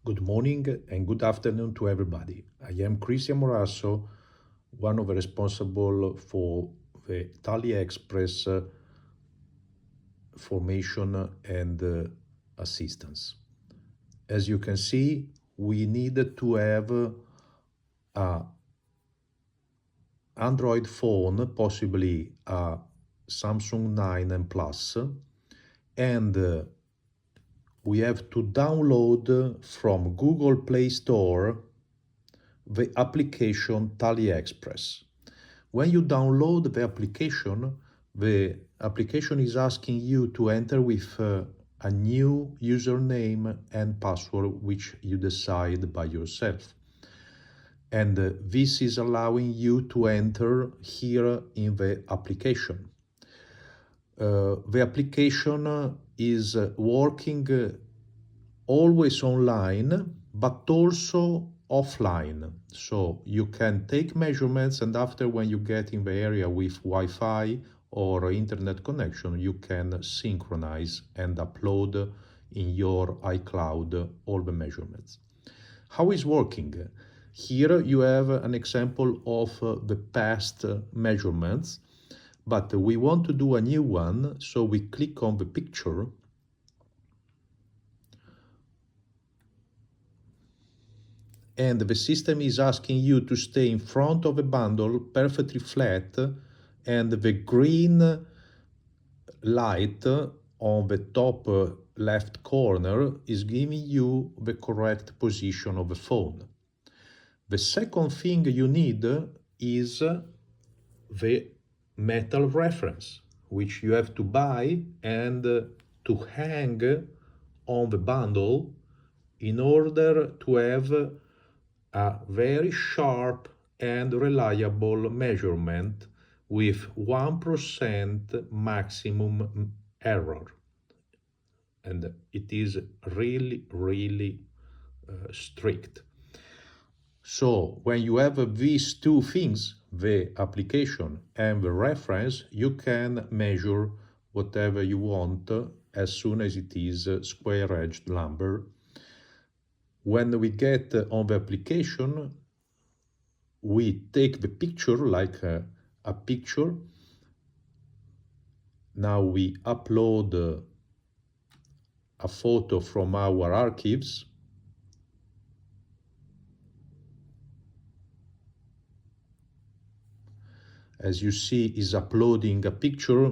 Good morning and good afternoon to everybody. I am Cristian Morasso, one of the responsible for the Tallyexpress formation and assistance. As you can see, we needed to have a Android phone, possibly a Samsung 9 and Plus, and we have to download from Google Play Store the application Tallyexpress. When you download the application is asking you to enter with a new username and password which you decide by yourself. And this is allowing you to enter here in the application. The application is working always online, but also offline. So you can take measurements, and after, when you get in the area with Wi-Fi or internet connection, you can synchronize and upload in your iCloud all the measurements. How is working? Here you have an example of the past measurements, but we want to do a new one, so we click on the picture and the system is asking you to stay in front of a bundle perfectly flat, and the green light on the top left corner is giving you the correct position of the phone. The second thing you need is the metal reference, which you have to buy and to hang on the bundle in order to have a very sharp and reliable measurement with 1% maximum error. And it is really strict. So when you have these two things, the application and the reference, you can measure whatever you want as soon as it is square-edged lumber. When we get on the application, we take the picture like a picture. Now we upload a photo from our archives. As you see, is uploading a picture,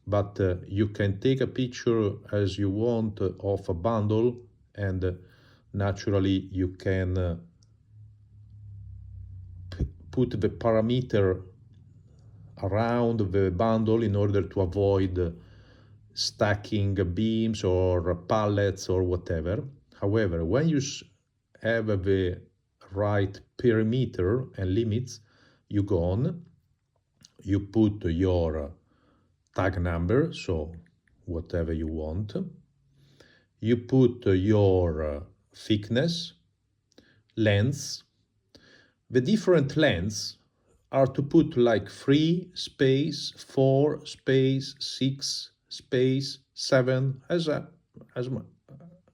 but you can take a picture as you want of a bundle, and naturally you can put the parameter around the bundle in order to avoid stacking beams or pallets or whatever. However, when you have the right perimeter and limits, you go on, you put your tag number, so whatever you want. You put your thickness, length. The different lengths are to put like 3 space, 4 space, 6 space, 7, as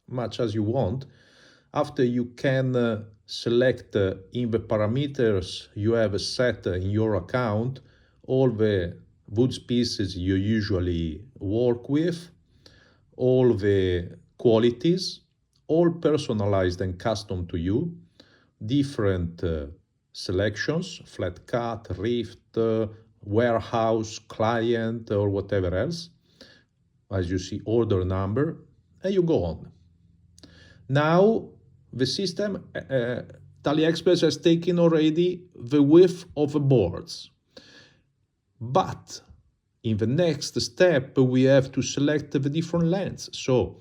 much as you want. After, you can select in the parameters you have set in your account all the wood species you usually work with, all the qualities, all personalized and custom to you, different selections, flat cut, rift, warehouse, client, or whatever else. As you see, order number, and you go on. Now, the system, Tallyexpress has taken already the width of the boards. But in the next step, we have to select the different lengths. So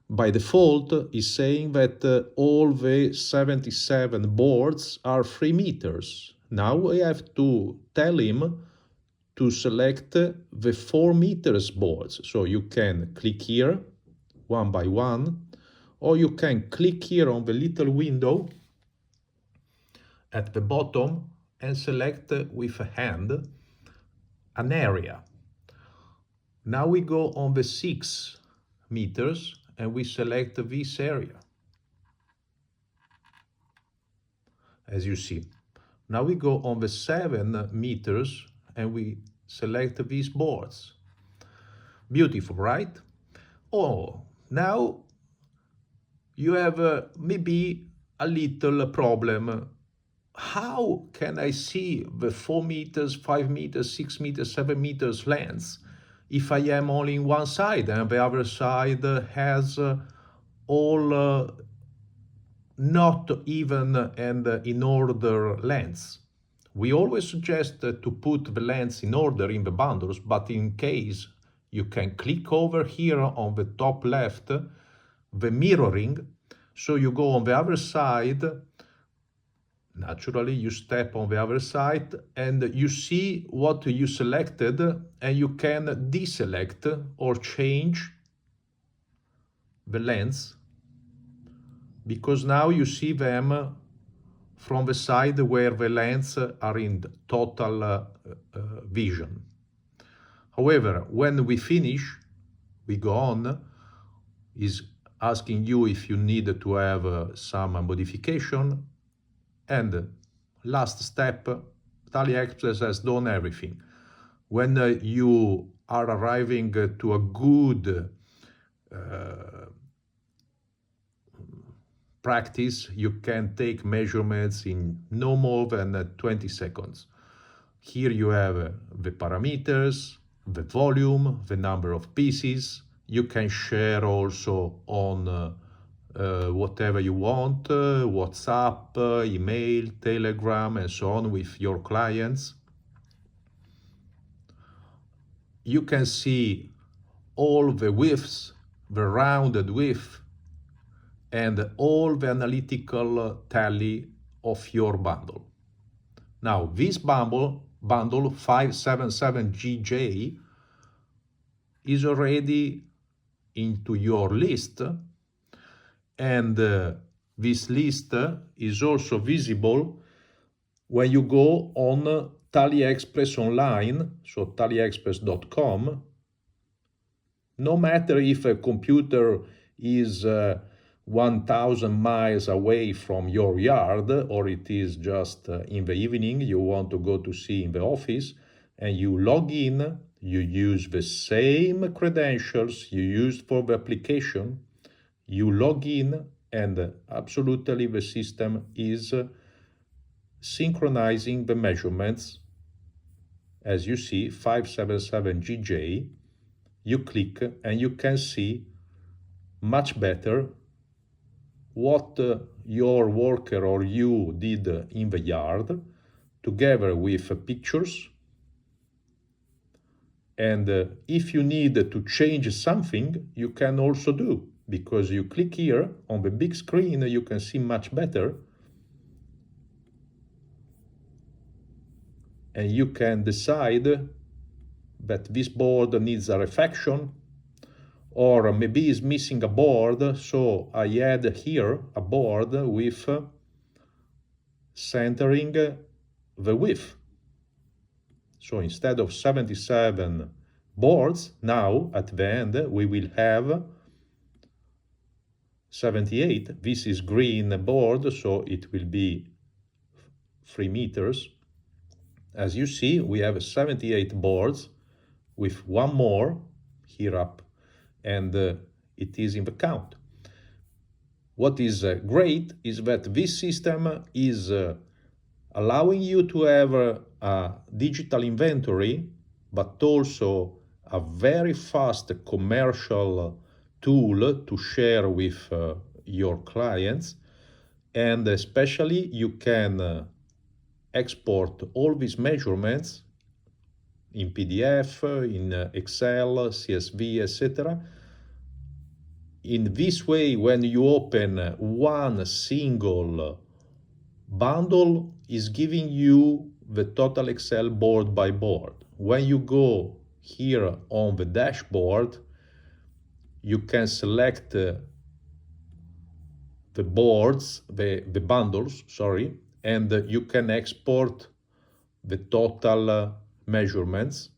by default, it's saying that all the 77 boards are 3 meters. Now we have to tell him to select the 4 meters boards. So you can click here, one by one, or you can click here on the little window at the bottom and select with a hand an area. Now we go on the 6 meters and we select this area. as you see. Now we go on the 7 meters and we select these boards. Beautiful, right? Oh, now you have maybe a little problem. How can I see the 4 meters, 5 meters, 6 meters, 7 meters lengths if I am only in one side and the other side has all not even and in order lengths? We always suggest to put the lengths in order in the bundles, but in case you can click over here on the top left, the mirroring, so you go on the other side. Naturally, you step on the other side and you see what you selected, and you can deselect or change the lens, because now you see them from the side where the lens are in total vision. However, when we finish, we go on, is asking you if you need to have some modification. And last step, Tallyexpress has done everything. When you are arriving to a good practice, you can take measurements in no more than 20 seconds. Here you have the parameters, the volume, the number of pieces. You can share also on whatever you want, WhatsApp, email, Telegram, and so on with your clients. You can see all the widths, the rounded width, and all the analytical tally of your bundle. Now, this bundle 577GJ is already into your list, and this list is also visible when you go on Tallyexpress online, so tallyexpress.com. No matter if a computer is 1,000 miles away from your yard, or it is just in the evening, you want to go to see in the office, and you log in, you use the same credentials you used for the application, you log in, and absolutely the system is synchronizing the measurements. As you see, 577GJ, you click and you can see much better what your worker or you did in the yard, together with pictures. And if you need to change something, you can also do, because you click here on the big screen, you can see much better. And you can decide that this board needs a reflection, or maybe is missing a board, so I add here a board with centering the width. So instead of 77 boards, now at the end we will have 78. This is green board, so it will be 3 meters. As you see, we have 78 boards with one more here up, and it is in the count. What is great is that this system is allowing you to have a digital inventory, but also a very fast commercial tool to share with your clients. And especially you can export all these measurements in PDF, in Excel, CSV, etc. In this way, when you open one single bundle, is giving you the total Excel board by board. When you go here on the dashboard, you can select the boards, the bundles, sorry, and you can export the total measurements.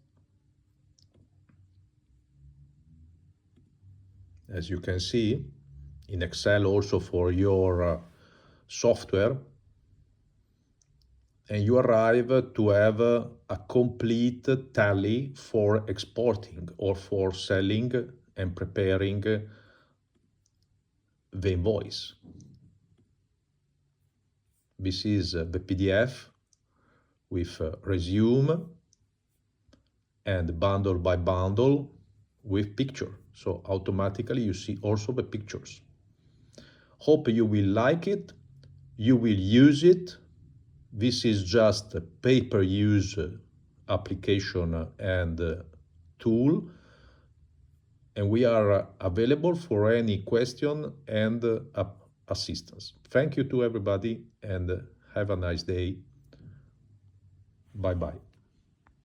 As you can see, in Excel also for your software. and you arrive to have a complete tally for exporting or for selling and preparing the invoice. This is the PDF with resume and bundle by bundle with picture. So automatically you see also the pictures. Hope you will like it, you will use it. This is just a pay-per-use application and tool, and we are available for any question and assistance. Thank you to everybody and have a nice day. Bye-bye.